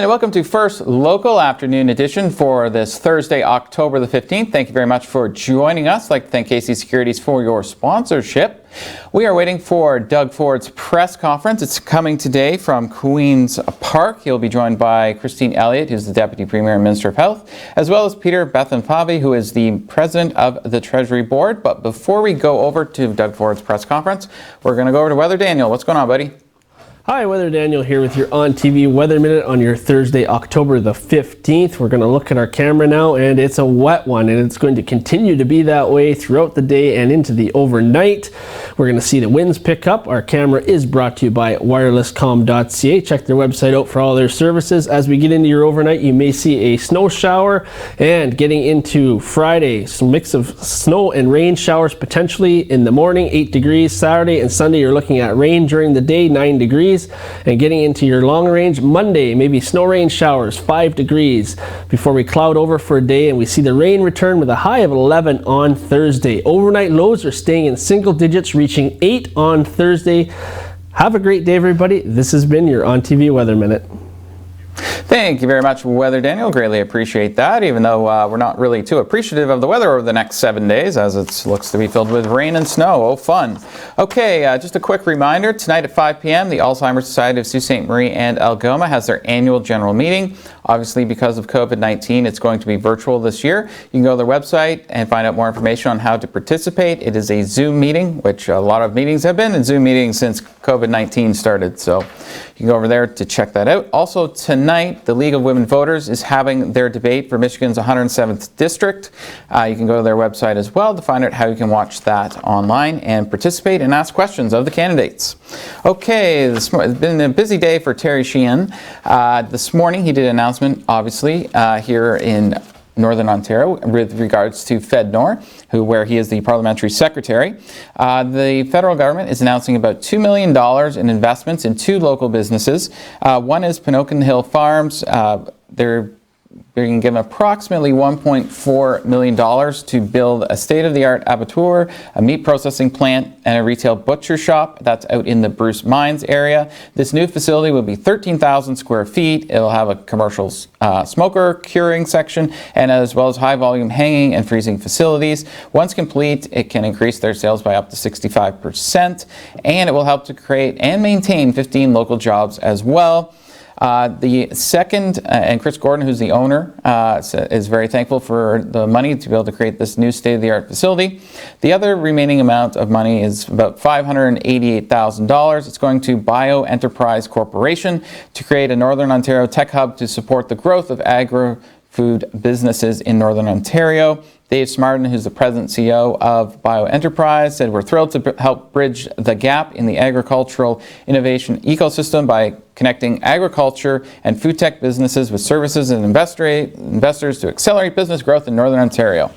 and welcome to First Local Afternoon Edition for this Thursday, October the 15th. Thank you very much for joining us. I'd like to thank KC Securities for your sponsorship. We are waiting for Doug Ford's press conference. It's coming today from Queen's Park. He'll be joined by Christine Elliott, who's the Deputy Premier and Minister of Health, as well as Peter Bethenfavi, who is the President of the Treasury Board. But before we go over to Doug Ford's press conference, we're going to go over to Weather Daniel. What's going on, buddy? Hi, Weather Daniel here with your On TV Weather Minute on your Thursday, October the 15th. We're going to look at our camera now, and it's a wet one, and it's going to continue to be that way throughout the day and into the overnight. We're going to see the winds pick up. Our camera is brought to you by wirelesscom.ca. Check their website out for all their services. As we get into your overnight, you may see a snow shower, and getting into Friday, some mix of snow and rain showers potentially in the morning, 8 degrees. Saturday and Sunday, you're looking at rain during the day, 9 degrees. And getting into your long range, Monday, maybe snow rain showers, 5 degrees before we cloud over for a day, and we see the rain return with a high of 11 on Thursday. Overnight lows are staying in single digits, reaching 8 on Thursday. Have a great day, everybody. This has been your On TV Weather Minute. Thank you very much, Weather Daniel. Greatly appreciate that, even though we're not really too appreciative of the weather over the next 7 days, as it looks to be filled with rain and snow. Oh, fun. Okay, just a quick reminder. Tonight at 5 p.m., the Alzheimer's Society of Sault Ste. Marie and Algoma has their annual general meeting. Obviously, because of COVID-19, it's going to be virtual this year. You can go to their website and find out more information on how to participate. It is a Zoom meeting, which a lot of meetings have been in Zoom meetings since COVID-19 started. So you can go over there to check that out. Also, tonight, the League of Women Voters is having their debate for Michigan's 107th District. You can go to their website as well to find out how you can watch that online and participate and ask questions of the candidates. Okay, it's been a busy day for Terry Sheehan. This morning, he did an announcement, obviously, here in Northern Ontario with regards to FedNor, where he is the parliamentary secretary. The federal government is announcing about $2 million in investments in 2 local businesses. One is Pinocan Hill Farms. They're being given approximately $1.4 million to build a state-of-the-art abattoir, a meat processing plant, and a retail butcher shop. That's out in the Bruce Mines area. This new facility will be 13,000 square feet. It'll have a commercial smoker, curing section, and as well as high-volume hanging and freezing facilities. Once complete, it can increase their sales by up to 65%, and it will help to create and maintain 15 local jobs as well. The second, and Chris Gordon, who's the owner, is very thankful for the money to be able to create this new state-of-the-art facility. The other remaining amount of money is about $588,000. It's going to Bio Enterprise Corporation to create a Northern Ontario tech hub to support the growth of agri-food businesses in Northern Ontario. Dave Smartin, who's the president and CEO of Bio Enterprise, said, "We're thrilled to help bridge the gap in the agricultural innovation ecosystem by connecting agriculture and food tech businesses with services and investors to accelerate business growth in Northern Ontario."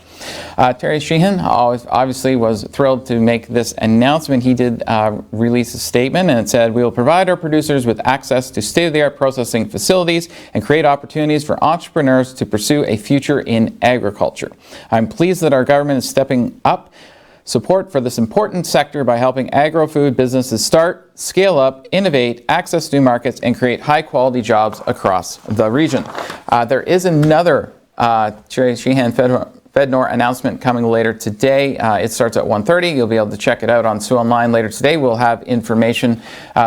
Terry Sheehan obviously was thrilled to make this announcement. He did release a statement, and it said, "We will provide our producers with access to state-of-the-art processing facilities and create opportunities for entrepreneurs to pursue a future in agriculture. I'm pleased that our government is stepping up support for this important sector by helping agro-food businesses start, scale up, innovate, access new markets, and create high-quality jobs across the region." There is another Terry Sheehan FedNor announcement coming later today. It starts at 1:30. You'll be able to check it out on Sioux Online later today. We'll have information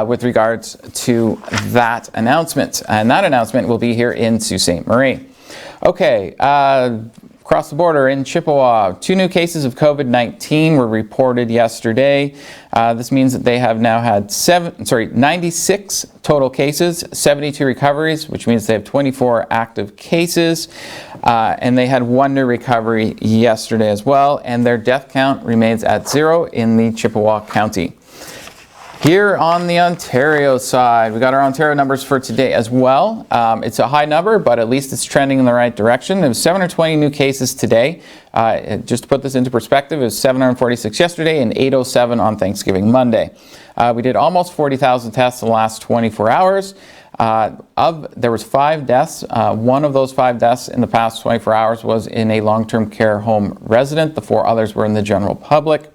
with regards to that announcement. And that announcement will be here in Sault Ste. Marie. Okay. Across the border in Chippewa, 2 new cases of COVID-19 were reported yesterday. This means that they have now had 96 total cases, 72 recoveries, which means they have 24 active cases. And they had 1 new recovery yesterday as well. And their death count remains at 0 in the Chippewa County. Here on the Ontario side, we got our Ontario numbers for today as well. It's a high number, but at least it's trending in the right direction. There was 720 new cases today. Just to put this into perspective, it was 746 yesterday and 807 on Thanksgiving Monday. We did almost 40,000 tests in the last 24 hours. There was 5 deaths. One of those 5 deaths in the past 24 hours was in a long-term care home resident. The 4 others were in the general public.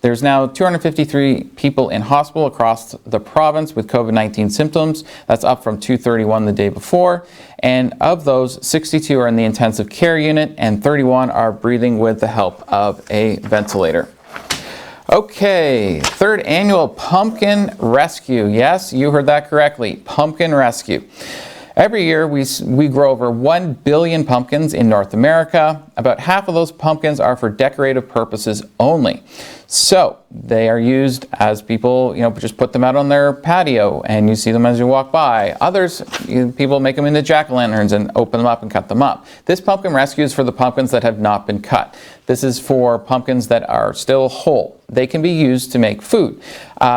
There's now 253 people in hospital across the province with COVID-19 symptoms. That's up from 231 the day before. And of those, 62 are in the intensive care unit and 31 are breathing with the help of a ventilator. Okay, third annual Pumpkin Rescue. Yes, you heard that correctly, Pumpkin Rescue. Every year we grow over 1 billion pumpkins in North America. About half of those pumpkins are for decorative purposes only. So they are used as people, just put them out on their patio and you see them as you walk by. Others, people make them into jack-o'-lanterns and open them up and cut them up. This pumpkin rescue is for the pumpkins that have not been cut. This is for pumpkins that are still whole. They can be used to make food.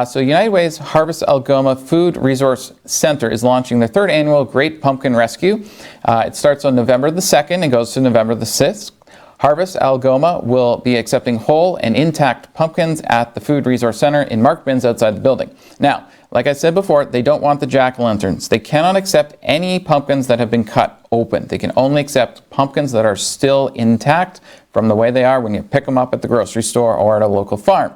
So United Way's Harvest Algoma Food Resource Center is launching their third annual Great Pumpkin Rescue. It starts on November the 2nd and goes to November the 6th. Harvest Algoma will be accepting whole and intact pumpkins at the Food Resource Center in marked bins outside the building. Now, like I said before, they don't want the jack-o'-lanterns. They cannot accept any pumpkins that have been cut open. They can only accept pumpkins that are still intact from the way they are when you pick them up at the grocery store or at a local farm.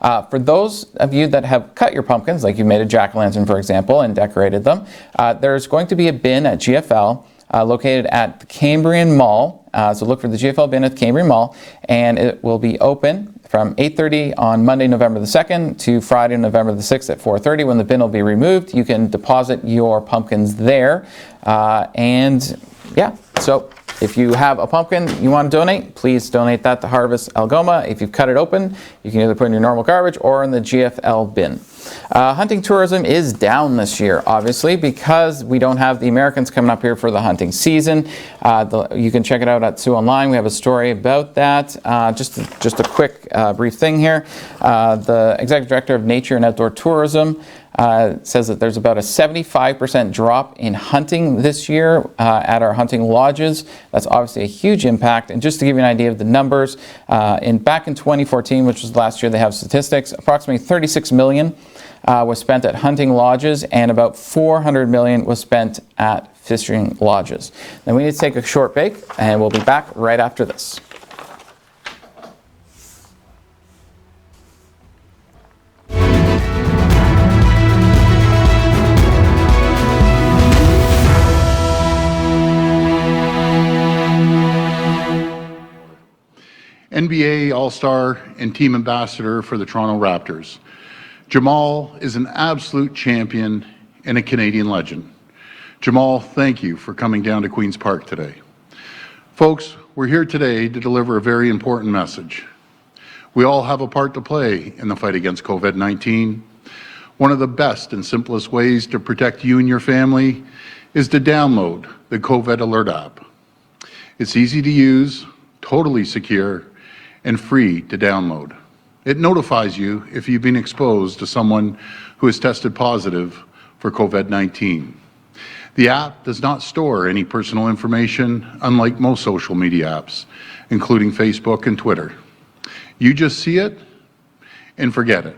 For those of you that have cut your pumpkins, like you made a jack-o'-lantern, for example, and decorated them, there's going to be a bin at GFL located at the Cambrian Mall. So look for the GFL bin at the Cambrian Mall, and it will be open from 8:30 on Monday, November the 2nd to Friday, November the 6th at 4:30 when the bin will be removed. You can deposit your pumpkins there. So if you have a pumpkin you want to donate, please donate that to Harvest Algoma. If you've cut it open, you can either put it in your normal garbage or in the GFL bin. Hunting tourism is down this year, obviously, because we don't have the Americans coming up here for the hunting season. You can check it out at Sioux Online. We have a story about that. Just a quick brief thing here. The Executive Director of Nature and Outdoor Tourism says that there's about a 75% drop in hunting this year at our hunting lodges. That's obviously a huge impact. And just to give you an idea of the numbers, back in 2014, which was last year, they have statistics, approximately 36 million was spent at hunting lodges and about 400 million was spent at fishing lodges. Now we need to take a short break and we'll be back right after this. NBA All-Star and team ambassador for the Toronto Raptors. Jamal is an absolute champion and a Canadian legend. Jamal, thank you for coming down to Queen's Park today. Folks, we're here today to deliver a very important message. We all have a part to play in the fight against COVID-19. One of the best and simplest ways to protect you and your family is to download the COVID Alert app. It's easy to use, totally secure, and free to download. It notifies you if you've been exposed to someone who has tested positive for COVID-19. The app does not store any personal information, unlike most social media apps, including Facebook and Twitter. You just see it and forget it.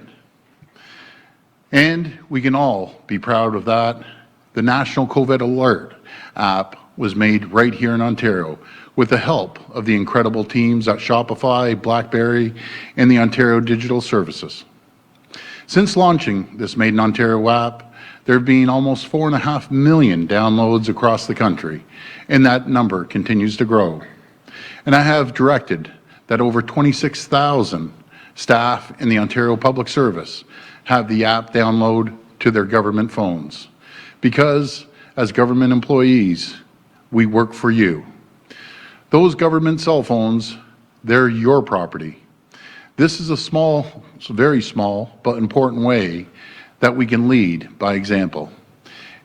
And we can all be proud of that. The National COVID Alert app was made right here in Ontario with the help of the incredible teams at Shopify, BlackBerry, and the Ontario Digital Services. Since launching this Made in Ontario app, there have been almost 4.5 million downloads across the country, and that number continues to grow. And I have directed that over 26,000 staff in the Ontario Public Service have the app download to their government phones. Because as government employees, we work for you. Those government cell phones, they're your property. This is a very small, but important way that we can lead by example.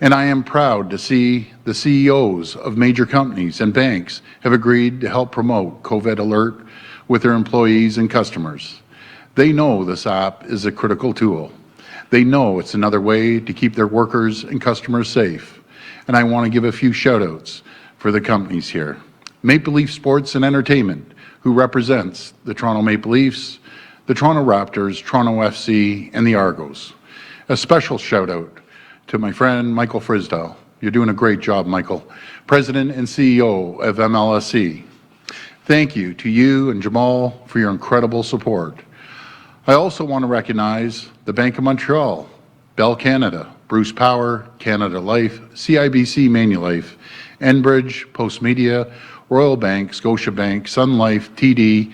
And I am proud to see the CEOs of major companies and banks have agreed to help promote COVID Alert with their employees and customers. They know this app is a critical tool. They know it's another way to keep their workers and customers safe. And I want to give a few shout outs for the companies here. Maple Leaf Sports and Entertainment, who represents the Toronto Maple Leafs, the Toronto Raptors, Toronto FC, and the Argos. A special shout out to my friend Michael Frisdale. You're doing a great job, Michael. President and CEO of MLSE. Thank you to you and Jamal for your incredible support. I also want to recognize the Bank of Montreal, Bell Canada, Bruce Power, Canada Life, CIBC Manulife, Enbridge, Postmedia, Royal Bank, Scotiabank, Sun Life, TD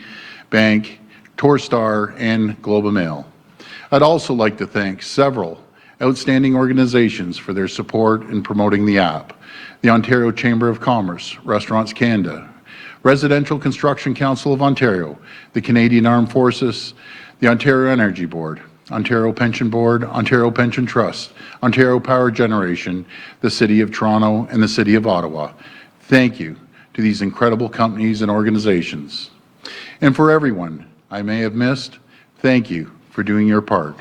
Bank, Torstar, and Globe and Mail. I'd also like to thank several outstanding organizations for their support in promoting the app. The Ontario Chamber of Commerce, Restaurants Canada, Residential Construction Council of Ontario, the Canadian Armed Forces, the Ontario Energy Board, Ontario Pension Board, Ontario Pension Trust, Ontario Power Generation, the City of Toronto, and the City of Ottawa. Thank you to these incredible companies and organizations. And for everyone I may have missed, thank you for doing your part.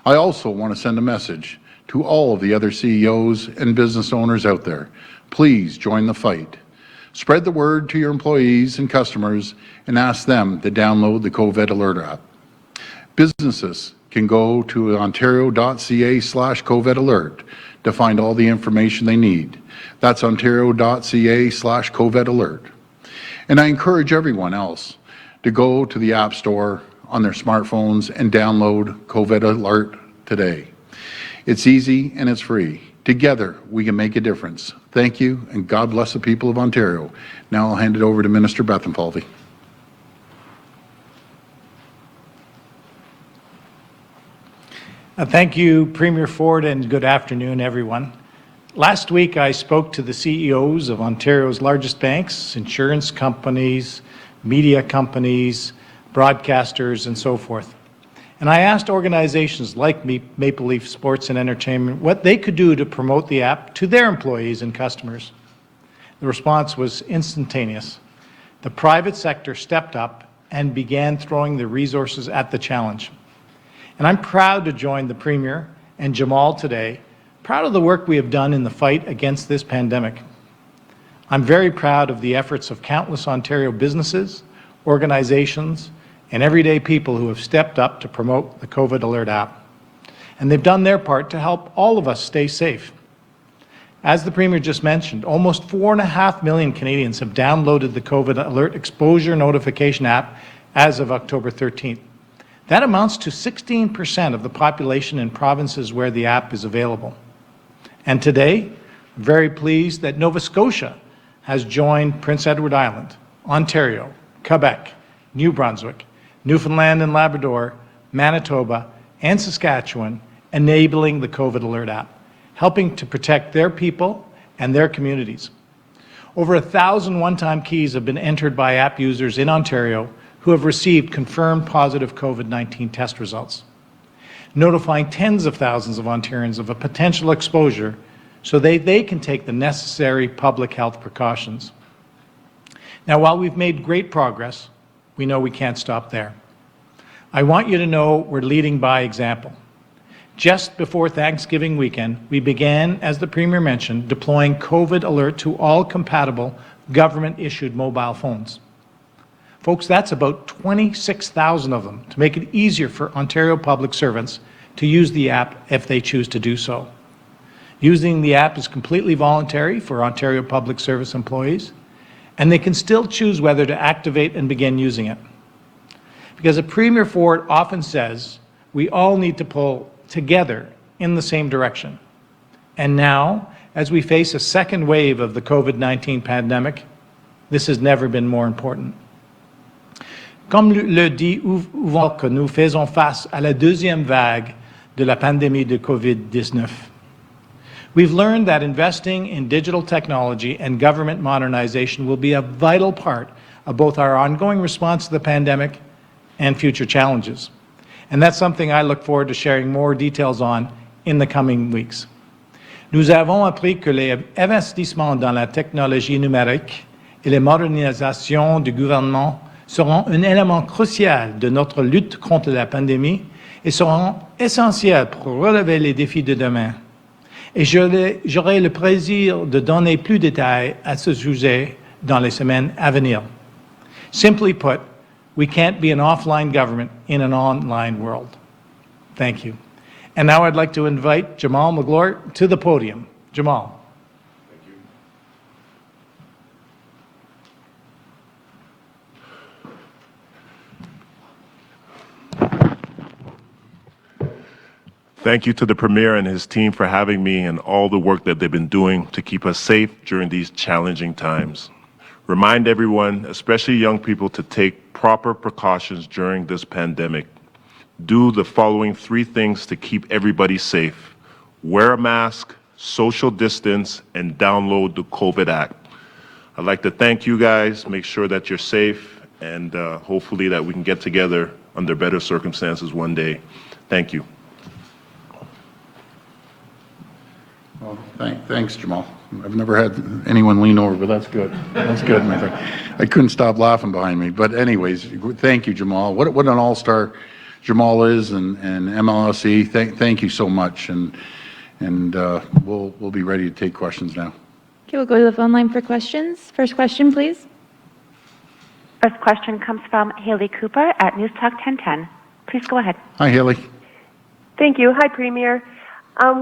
I also want to send a message to all of the other CEOs and business owners out there. Please join the fight. Spread the word to your employees and customers and ask them to download the COVID Alert app. Businesses can go to ontario.ca/COVID Alert to find all the information they need. That's ontario.ca/COVID Alert. And I encourage everyone else to go to the App Store on their smartphones and download COVID Alert today. It's easy and it's free. Together, we can make a difference. Thank you, and God bless the people of Ontario. Now I'll hand it over to Minister Bethlenfalvy. Thank you, Premier Ford, and good afternoon, everyone. Last week, I spoke to the CEOs of Ontario's largest banks, insurance companies, media companies, broadcasters, and so forth. And I asked organizations like Maple Leaf Sports and Entertainment what they could do to promote the app to their employees and customers. The response was instantaneous. The private sector stepped up and began throwing the resources at the challenge. And I'm proud to join the Premier and Jamal today, proud of the work we have done in the fight against this pandemic. I'm very proud of the efforts of countless Ontario businesses, organizations, and everyday people who have stepped up to promote the COVID Alert app. And they've done their part to help all of us stay safe. As the Premier just mentioned, almost 4.5 million Canadians have downloaded the COVID Alert Exposure Notification app as of October 13th. That amounts to 16% of the population in provinces where the app is available. And today, I'm very pleased that Nova Scotia has joined Prince Edward Island, Ontario, Quebec, New Brunswick, Newfoundland and Labrador, Manitoba, and Saskatchewan, enabling the COVID Alert app, helping to protect their people and their communities. Over 1,000 one-time keys have been entered by app users in Ontario who have received confirmed positive COVID-19 test results, notifying tens of thousands of Ontarians of a potential exposure so they can take the necessary public health precautions. Now, while we've made great progress, we know we can't stop there. I want you to know we're leading by example. Just before Thanksgiving weekend, we began, as the Premier mentioned, deploying COVID Alert to all compatible government-issued mobile phones. Folks, that's about 26,000 of them to make it easier for Ontario public servants to use the app if they choose to do so. Using the app is completely voluntary for Ontario Public Service employees, and they can still choose whether to activate and begin using it. Because as Premier Ford often says, we all need to pull together in the same direction. And now, as we face a second wave of the COVID-19 pandemic, this has never been more important. Comme le dit souvent que nous faisons face à la deuxième vague de la pandémie de COVID-19. We've learned that investing in digital technology and government modernization will be a vital part of both our ongoing response to the pandemic and future challenges. And that's something I look forward to sharing more details on in the coming weeks. Nous avons appris que les investissements dans la technologie numérique et les modernisations du gouvernement seront un élément crucial de notre lutte contre la pandémie et seront essentiels pour relever les défis de demain. Et j'aurai le plaisir de donner plus de détails à ce sujet dans les semaines à venir. Simply put, we can't be an offline government in an online world. Thank you. And now I'd like to invite Jamal Magloire to the podium. Jamal. Thank you to the Premier and his team for having me and all the work that they've been doing to keep us safe during these challenging times. Remind everyone, especially young people, to take proper precautions during this pandemic. Do the following 3 things to keep everybody safe. Wear a mask, social distance, and download the COVID app. I'd like to thank you guys, make sure that you're safe, and hopefully that we can get together under better circumstances one day. Thank you. Well, thanks, Jamal. I've never had anyone lean over, but that's good. That's good. I couldn't stop laughing behind me. But anyways, thank you, Jamal. What an all-star Jamal is, and MLSE. Thank you so much, and we'll be ready to take questions now. Okay, we'll go to the phone line for questions. First question, please. First question comes from Haley Cooper at News Talk 1010. Please go ahead. Hi, Haley. Thank you. Hi, Premier.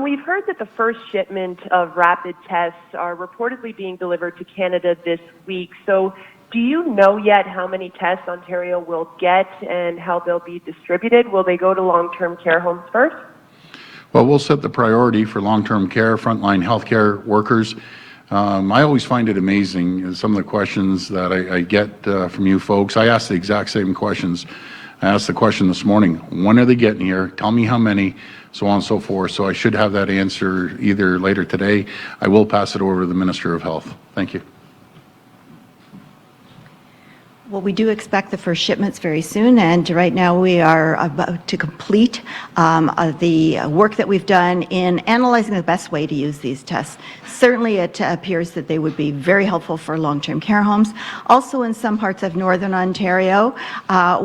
We've heard that the first shipment of rapid tests are reportedly being delivered to Canada this week. So do you know yet how many tests Ontario will get and how they'll be distributed? Will they go to long-term care homes first? Well, we'll set the priority for long-term care, frontline healthcare workers. I always find it amazing, some of the questions that I get from you folks. I ask the exact same questions. I asked the question this morning, when are they getting here? Tell me how many, so on and so forth. So I should have that answer either later today. I will pass it over to the Minister of Health. Thank you. Well, we do expect the first shipments very soon, and right now we are about to complete the work that we've done in analyzing the best way to use these tests. Certainly it appears that they would be very helpful for long-term care homes. Also in some parts of Northern Ontario,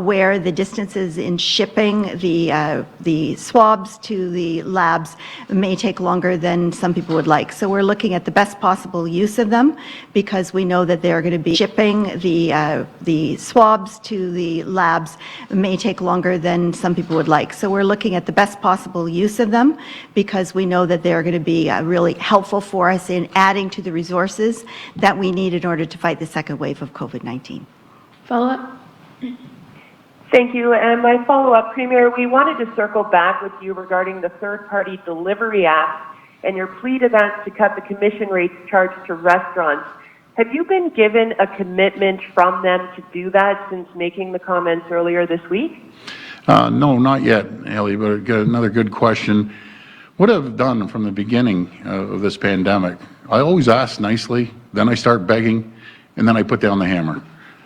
where the distances in shipping the swabs to the labs may take longer than some people would like. So we're looking at the best possible use of them, because we know that they're going to be shipping the swabs to the labs may take longer than some people would like. So we're looking at the best possible use of them, because we know that they're going to be really helpful for us in adding to the resources that we need in order to fight the second wave of COVID-19. Follow-up? Thank you. And my follow-up, Premier, we wanted to circle back with you regarding the third-party delivery app and your plea to them to cut the commission rates charged to restaurants. Have you been given a commitment from them to do that since making the comments earlier this week? No, not yet, Haley, but another good question. What I've done from the beginning of this pandemic, I always ask nicely, then I start begging, and then I put down the hammer.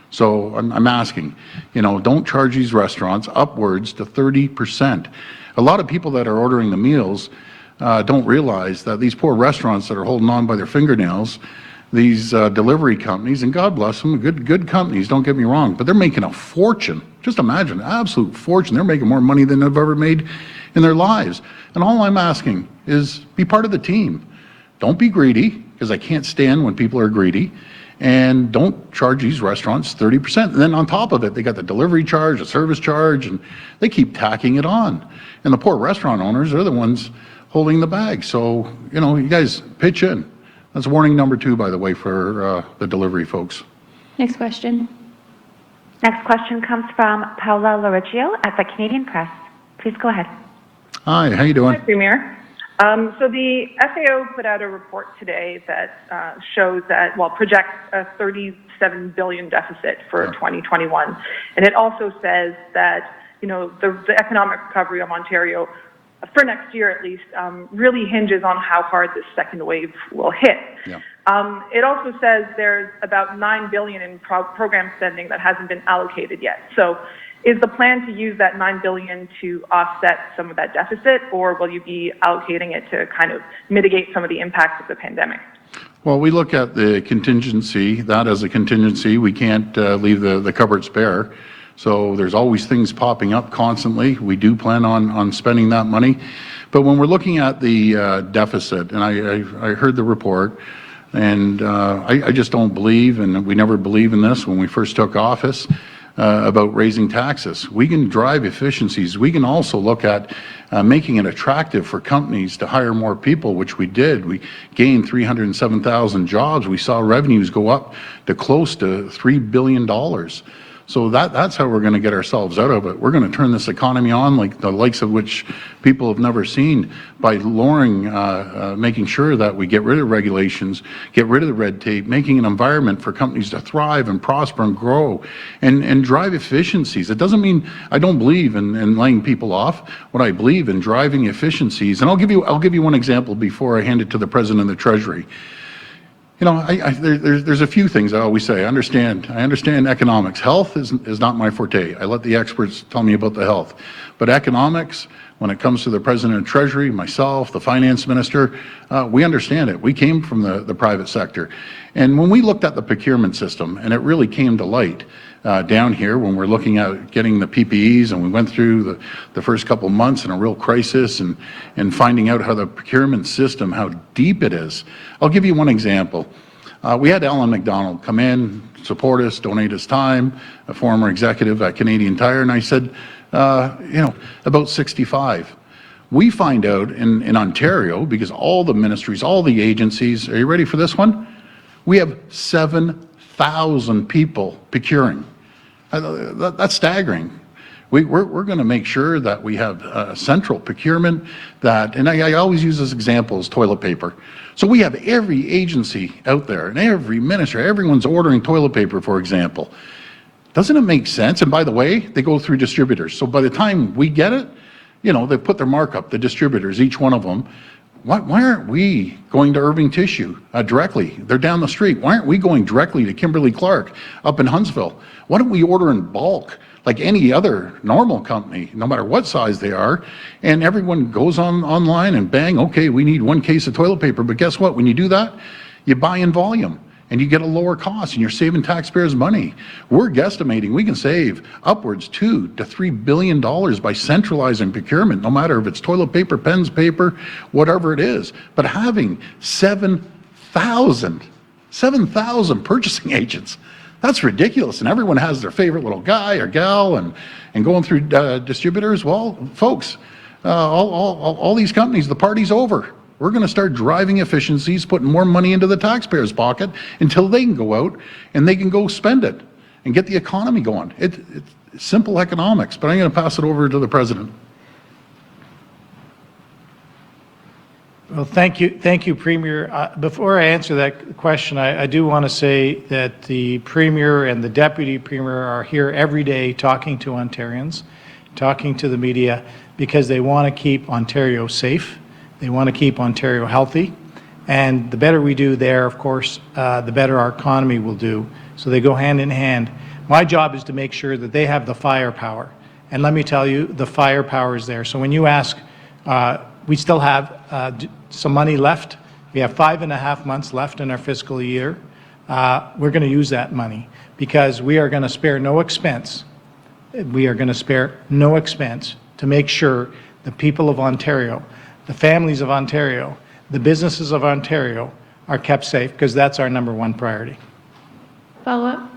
So I'm asking, don't charge these restaurants upwards to 30%. A lot of people that are ordering the meals don't realize that these poor restaurants that are holding on by their fingernails, these delivery companies, and God bless them, good companies, don't get me wrong, but they're making a fortune. Just imagine, an absolute fortune. They're making more money than they've ever made in their lives. And all I'm asking is be part of the team. Don't be greedy, because I can't stand when people are greedy, and don't charge these restaurants 30%. And then on top of it, they got the delivery charge, the service charge, and they keep tacking it on. And the poor restaurant owners are the ones holding the bag. So, you guys pitch in. That's warning number 2, by the way, for the delivery folks. Next question. Next question comes from Paula Lauricchio at the Canadian Press. Please go ahead. Hi, how you doing? Hi, Premier. So the FAO put out a report today that shows that, projects a $37 billion deficit for 2021. And it also says that, the economic recovery of Ontario for next year at least, really hinges on how hard this second wave will hit. Yeah. It also says there's about $9 billion in program spending that hasn't been allocated yet. So is the plan to use that $9 billion to offset some of that deficit, or will you be allocating it to kind of mitigate some of the impacts of the pandemic? Well, we look at the contingency, that as a contingency. We can't leave the cupboards bare. So there's always things popping up constantly. We do plan on spending that money. But when we're looking at the deficit, and I heard the report, and I just don't believe, and we never believed in this when we first took office, about raising taxes. We can drive efficiencies. We can also look at making it attractive for companies to hire more people, which we did. We gained 307,000 jobs. We saw revenues go up to close to $3 billion. So that's how we're going to get ourselves out of it. We're going to turn this economy on like the likes of which people have never seen by lowering, making sure that we get rid of regulations, get rid of the red tape, making an environment for companies to thrive and prosper and grow and drive efficiencies. It doesn't mean I don't believe in laying people off. What I believe in driving efficiencies, and I'll give you one example before I hand it to the President of the Treasury. You know, there's a few things I always say. I understand economics. Health is not my forte. I let the experts tell me about the health. But economics, when it comes to the President of Treasury, myself, the Finance Minister, we understand it. We came from the private sector. And when we looked at the procurement system, and it really came to light down here when we're looking at getting the PPEs, and we went through the first couple months in a real crisis and finding out how the procurement system, how deep it is. I'll give you one example. We had Mcdonald come in, support us, donate his time, a former executive at Canadian Tire, and I said, about 65. We find out in Ontario, because all the ministries, all the agencies, are you ready for this one? We have 7,000 people procuring. That's staggering. We're going to make sure that we have central procurement that, and I always use this example as toilet paper. So we have every agency out there and every ministry, everyone's ordering toilet paper, for example. Doesn't it make sense? And by the way, they go through distributors. So by the time we get it, they put their markup, the distributors, each one of them. Why aren't we going to Irving Tissue directly? They're down the street. Why aren't we going directly to Kimberly-Clark up in Huntsville? Why don't we order in bulk like any other normal company, no matter what size they are, and everyone goes online and bang, okay, we need 1 case of toilet paper. But guess what? When you do that, you buy in volume and you get a lower cost and you're saving taxpayers money. We're guesstimating we can save upwards $2 to $3 billion by centralizing procurement, no matter if it's toilet paper, pens, paper, whatever it is. But having 7,000 purchasing agents, that's ridiculous. And everyone has their favorite little guy or gal and going through distributors. Well, folks, all these companies, the party's over. We're going to start driving efficiencies, putting more money into the taxpayer's pocket until they can go out and they can go spend it and get the economy going. It's simple economics, but I'm going to pass it over to the President. Well, thank you, Premier. Before I answer that question, I do want to say that the Premier and the Deputy Premier are here every day talking to Ontarians, talking to the media, because they want to keep Ontario safe. They want to keep Ontario healthy, and the better we do there, of course, the better our economy will do. So they go hand in hand. My job is to make sure that they have the firepower, and let me tell you, the firepower is there. So when you ask, we still have some money left. We have 5.5 months left in our fiscal year. We're going to use that money because we are going to spare no expense. We are going to spare no expense to make sure the people of Ontario, the families of Ontario, the businesses of Ontario are kept safe, because that's our #1 priority. Follow-up?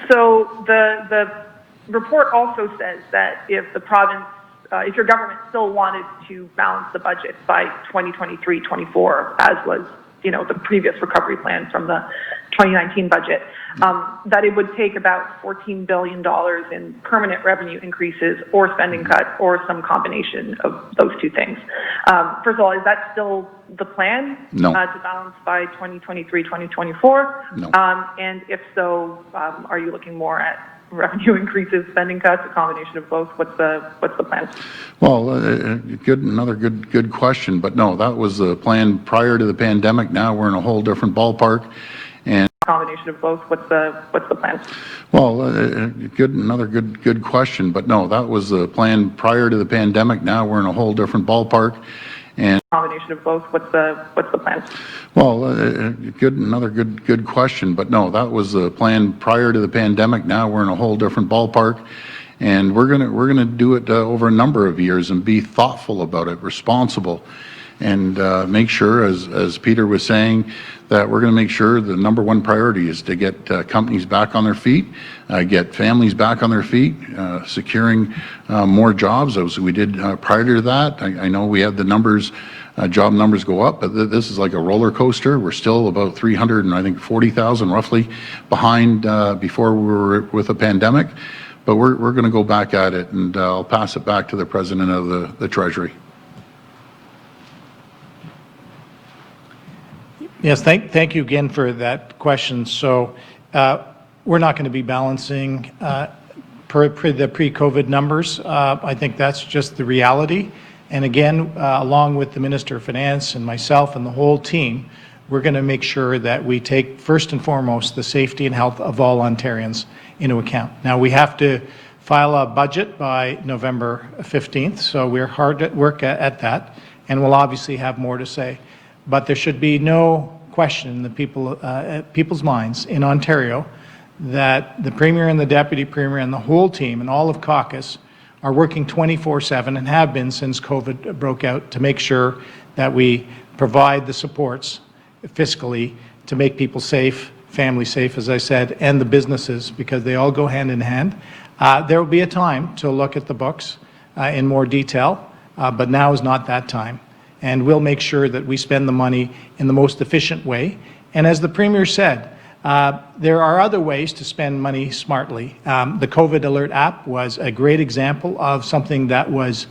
So the report also says that if the province, if your government still wanted to balance the budget by 2023-24, as was the previous recovery plan from the 2019 budget, that it would take about $14 billion in permanent revenue increases or spending cuts or some combination of those two things. First of all, is that still the plan? No. To balance by 2023-2024? No. And if so, are you looking more at revenue increases, spending cuts, a combination of both? What's the plan? Well, another good question, but no, that was the plan prior to the pandemic. Now we're in a whole different ballpark. And Combination of both. What's the plan? well, another good question, but no, that was the plan prior to the pandemic. Now we're in a whole different ballpark. And Combination of both. What's the plan? well, another good question, but no, that was the plan prior to the pandemic. Now we're in a whole different ballpark, and we're gonna do it over a number of years and be thoughtful about it, responsible, and make sure, as Peter was saying, that we're going to make sure the #1 priority is to get companies back on their feet, get families back on their feet, securing more jobs as we did prior to that. I know we had the numbers job numbers go up, but this is like a roller coaster. We're still about 340,000 roughly behind before we were with the pandemic, but we're going to go back at it, and I'll pass it back to the President of the Treasury. Yes, thank you again for that question. So we're not going to be balancing the pre-COVID numbers. I think that's just the reality. And again, along with the Minister of Finance and myself and the whole team, we're going to make sure that we take first and foremost the safety and health of all Ontarians into account. Now, we have to file a budget by November 15th, so we're hard at work at that, and we'll obviously have more to say. But there should be no question in the people's minds in Ontario that the Premier and the Deputy Premier and the whole team and all of caucus are working 24/7 and have been since COVID broke out to make sure that we provide the supports fiscally to make people safe, family safe, as I said, and the businesses, because they all go hand in hand. There will be a time to look at the books in more detail, but now is not that time. And we'll make sure that we spend the money in the most efficient way. And as the Premier said, there are other ways to spend money smartly. The COVID Alert app was a great example of something that was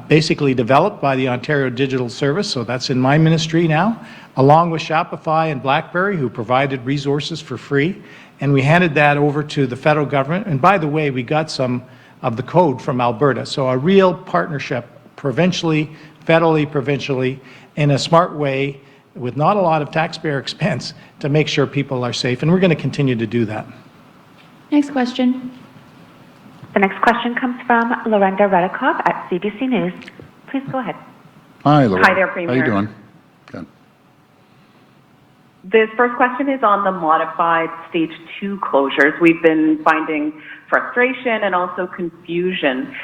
basically developed by the Ontario Digital Service, so that's in my ministry now, along with Shopify and BlackBerry, who provided resources for free. And we handed that over to the federal government. And by the way, we got some of the code from Alberta. So a real partnership, provincially, federally, provincially, in a smart way, with not a lot of taxpayer expense, to make sure people are safe. And we're going to continue to do that. Next question. The next question comes from Lorenda Redikoff at CBC News. Please go ahead. Hi, Lorenda. Hi there, Premier. How you doing? Good. This first question is on the modified stage 2 closures. We've been finding frustration and also confusion.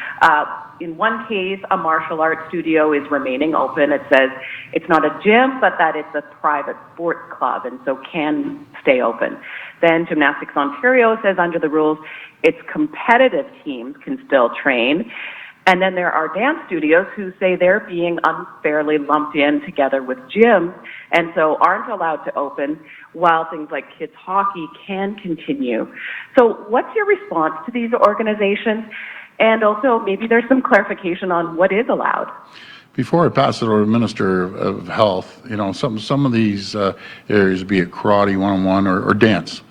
In one case, a martial arts studio is remaining open. It says it's not a gym, but that it's a private sports club, and so can stay open. Then Gymnastics Ontario says under the rules, its competitive teams can still train. And then there are dance studios who say they're being unfairly lumped in together with gyms, and so aren't allowed to open, while things like kids hockey can continue. So what's your response to these organizations? And also, maybe there's some clarification on what is allowed. Before I pass it over to the Minister of Health, you know, some of these areas, be it karate, one-on-one, or dance.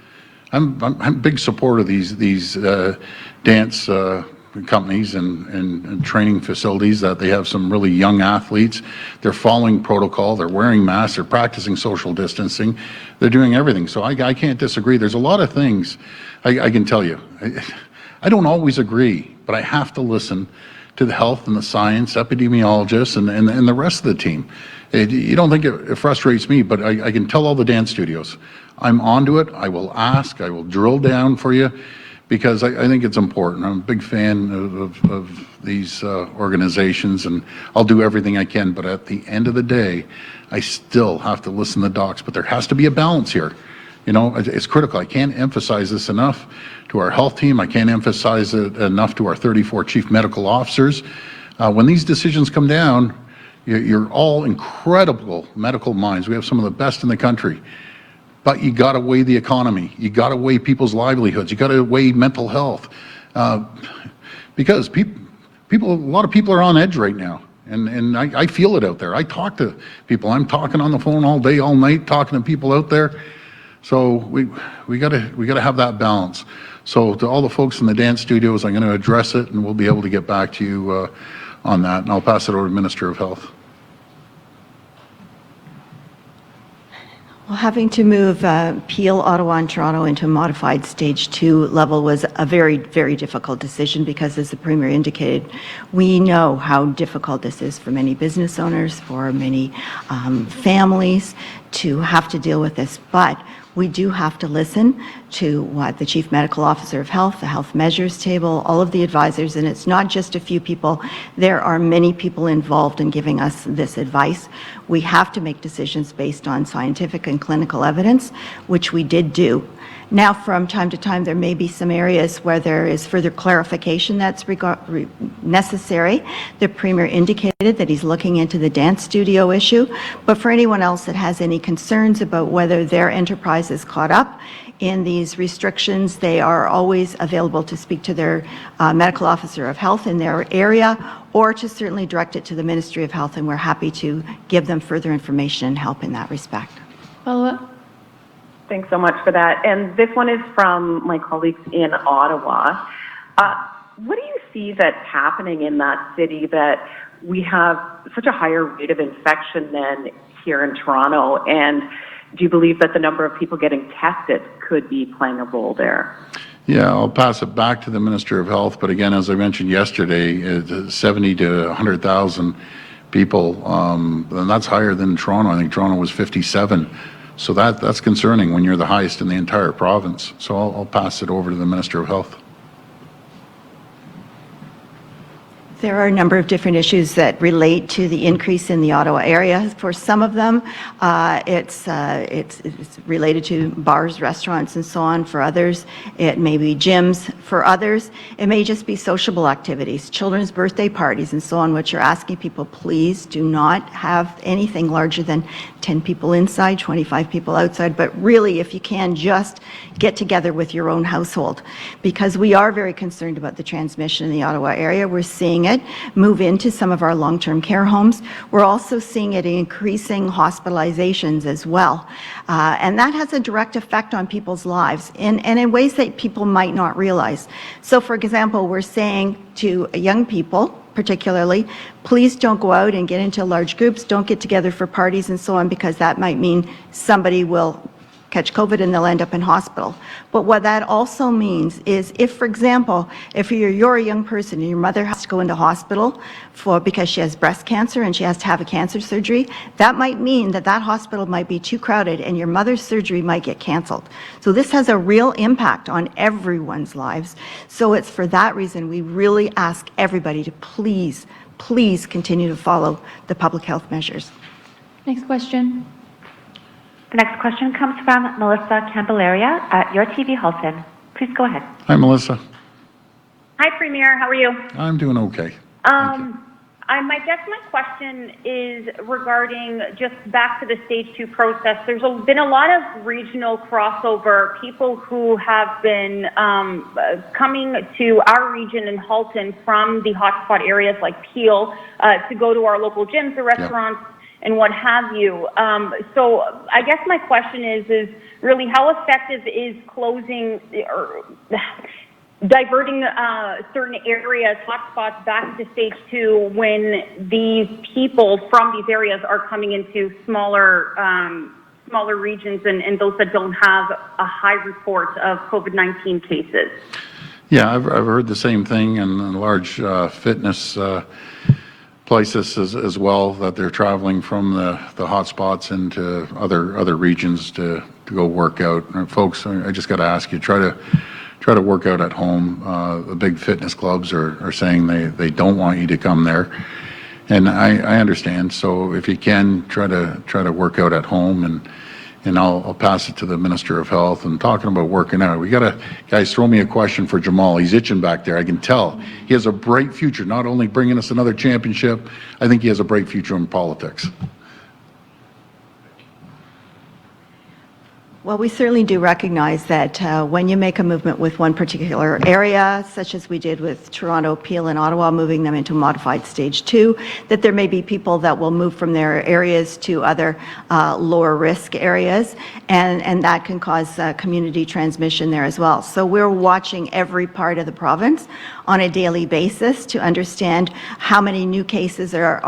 I'm a big supporter of these dance companies and training facilities, that they have some really young athletes. They're following protocol. They're wearing masks. They're practicing social distancing. They're doing everything. So I can't disagree. There's a lot of things I can tell you. I don't always agree, but I have to listen to the health and the science, epidemiologists, and the rest of the team. You don't think it frustrates me, but I can tell all the dance studios, I'm onto it. I will ask. I will drill down for you, because I think it's important. I'm a big fan of these organizations, and I'll do everything I can. But at the end of the day, I still have to listen to the docs. But there has to be a balance here. You know, it's critical. I can't emphasize this enough to our health team. I can't emphasize it enough to our 34 chief medical officers. When these decisions come down, you're all incredible medical minds. We have some of the best in the country. But you got to weigh the economy. You got to weigh people's livelihoods. You got to weigh mental health, because a lot of people are on edge right now, and I feel it out there. I talk to people. I'm talking on the phone all day, all night, talking to people out there. So we got to have that balance. So to all the folks in the dance studios, I'm going to address it, and we'll be able to get back to you on that. And I'll pass it over to the Minister of Health. Well, having to move Peel, Ottawa, and Toronto into a modified stage 2 level was a very, very difficult decision, because, as the Premier indicated, we know how difficult this is for many business owners, for many families to have to deal with this. But we do have to listen to what the Chief Medical Officer of Health, the Health Measures Table, all of the advisors, and it's not just a few people. There are many people involved in giving us this advice. We have to make decisions based on scientific and clinical evidence, which we did do. Now, from time to time, there may be some areas where there is further clarification that's necessary. The Premier indicated that he's looking into the dance studio issue, but for anyone else that has any concerns about whether their enterprise is caught up in these restrictions, they are always available to speak to their medical officer of health in their area, or to certainly direct it to the Ministry of Health, and we're happy to give them further information and help in that respect. Follow-up? Thanks so much for that. And this one is from my colleagues in Ottawa. What do you see that's happening in that city that we have such a higher rate of infection than here in Toronto? And do you believe that the number of people getting tested could be playing a role there? Yeah, I'll pass it back to the Minister of Health. But again, as I mentioned yesterday, 70 to 100,000 people, and that's higher than Toronto. I think Toronto was 57. So that's concerning when you're the highest in the entire province. So I'll pass it over to the Minister of Health. There are a number of different issues that relate to the increase in the Ottawa area. For some of them, it's related to bars, restaurants, and so on. For others, it may be gyms. For others, it may just be sociable activities, children's birthday parties, and so on, which are asking people, please do not have anything larger than 10 people inside, 25 people outside. But really, if you can, just get together with your own household, because we are very concerned about the transmission in the Ottawa area. We're seeing it move into some of our long-term care homes. We're also seeing it increasing hospitalizations as well. And that has a direct effect on people's lives and in ways that people might not realize. So for example, we're saying to young people, particularly, please don't go out and get into large groups, don't get together for parties and so on, because that might mean somebody will catch COVID and they'll end up in hospital. But what that also means is if, for example, if you're a young person and your mother has to go into hospital because she has breast cancer and she has to have a cancer surgery, that might mean that that hospital might be too crowded and your mother's surgery might get canceled. So this has a real impact on everyone's lives. So it's for that reason we really ask everybody to please continue to follow the public health measures. Next question. The next question comes from Melissa Candelaria at Your TV Halton. Please go ahead. Hi, Melissa. Hi, Premier. How are you? I'm doing okay. I guess my question is regarding just back to the stage 2 process. There's been a lot of regional crossover, people who have been coming to our region in Halton from the hotspot areas like Peel to go to our local gyms or restaurants. Yeah. And what have you. So I guess my question is really how effective is closing or diverting certain areas, hotspots, back to stage 2 when these people from these areas are coming into smaller regions and those that don't have a high report of COVID-19 cases? Yeah, I've heard the same thing, and large fitness places as well, that they're traveling from the hot spots into other regions to go work out. And folks, I just got to ask you, try to work out at home. The big fitness clubs are saying they don't want you to come there, and I understand. So if you can, try to work out at home, and I'll pass it to the Minister of Health. And talking about working out, we got to, guys, throw me a question for Jamal. He's itching back there. I can tell he has a bright future, not only bringing us another championship, I think he has a bright future in politics. Well, we certainly do recognize that when you make a movement with one particular area, such as we did with Toronto, Peel, and Ottawa, moving them into modified stage 2, that there may be people that will move from their areas to other lower risk areas, and that can cause community transmission there as well. So we're watching every part of the province on a daily basis to understand how many new cases are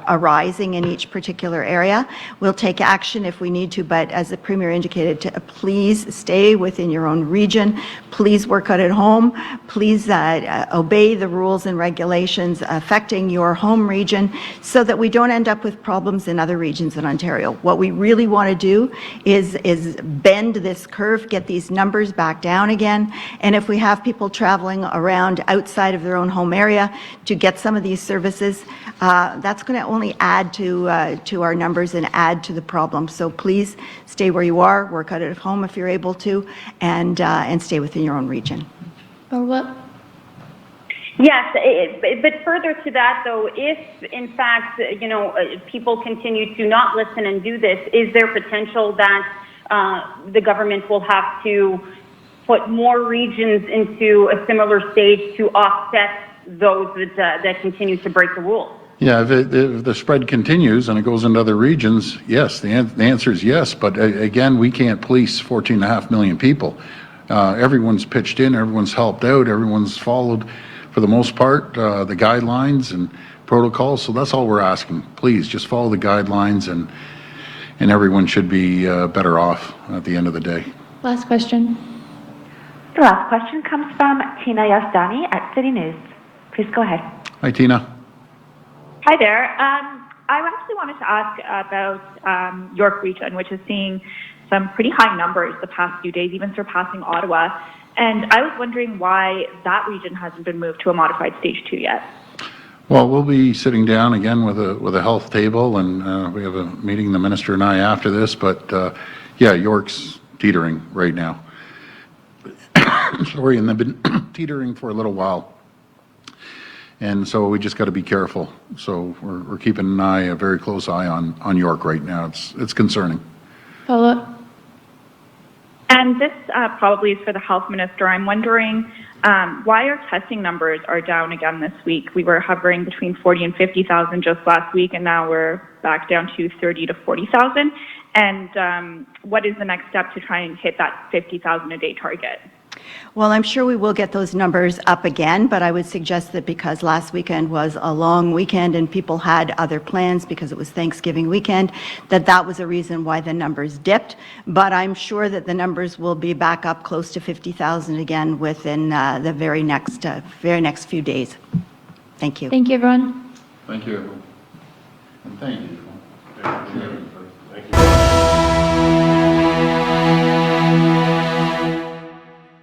arising in each particular area. We'll take action if we need to, but as the Premier indicated, please stay within your own region. Please work out at home. Please obey the rules and regulations affecting your home region so that we don't end up with problems in other regions in Ontario. What we really want to do is bend this curve, get these numbers back down again. And if we have people traveling around outside of their own home area to get some of these services, that's going to only add to our numbers and add to the problem. So please stay where you are, work work out of home if you're able to, and stay within your own region. Follow-up? Yes, but further to that, though, if in fact, people continue to not listen and do this, is there potential that the government will have to put more regions into a similar stage to offset those that continue to break the rules? Yeah, if the spread continues and it goes into other regions, yes, the answer is yes. But again, we can't police 14.5 million people. Everyone's pitched in, everyone's helped out, everyone's followed, for the most part, the guidelines and protocols. So that's all we're asking. Please just follow the guidelines, and everyone should be better off at the end of the day. Last question. The last question comes from Tina Yazdani at City News. Please go ahead. Hi, Tina. Hi there. I actually wanted to ask about York Region, which is seeing some pretty high numbers the past few days, even surpassing Ottawa. And I was wondering why that region hasn't been moved to a modified stage 2 yet. Well, we'll be sitting down again with a health table, and we have a meeting, the minister and I, after this. But yeah, York's teetering right now. Sorry, and they've been teetering for a little while. And so we just got to be careful. So we're keeping an eye, a very close eye on York right now. It's concerning. Follow-up? And this probably is for the health minister. I'm wondering why our testing numbers are down again this week. We were hovering between 40 and 50,000 just last week, and now we're back down to 30 to 40,000. And what is the next step to try and hit that 50,000 a day target? Well, I'm sure we will get those numbers up again, but I would suggest that because last weekend was a long weekend and people had other plans because it was Thanksgiving weekend, that was a reason why the numbers dipped. But I'm sure that the numbers will be back up close to 50,000 again within the very next few days. Thank you. Thank you, everyone. Thank you. And thank you.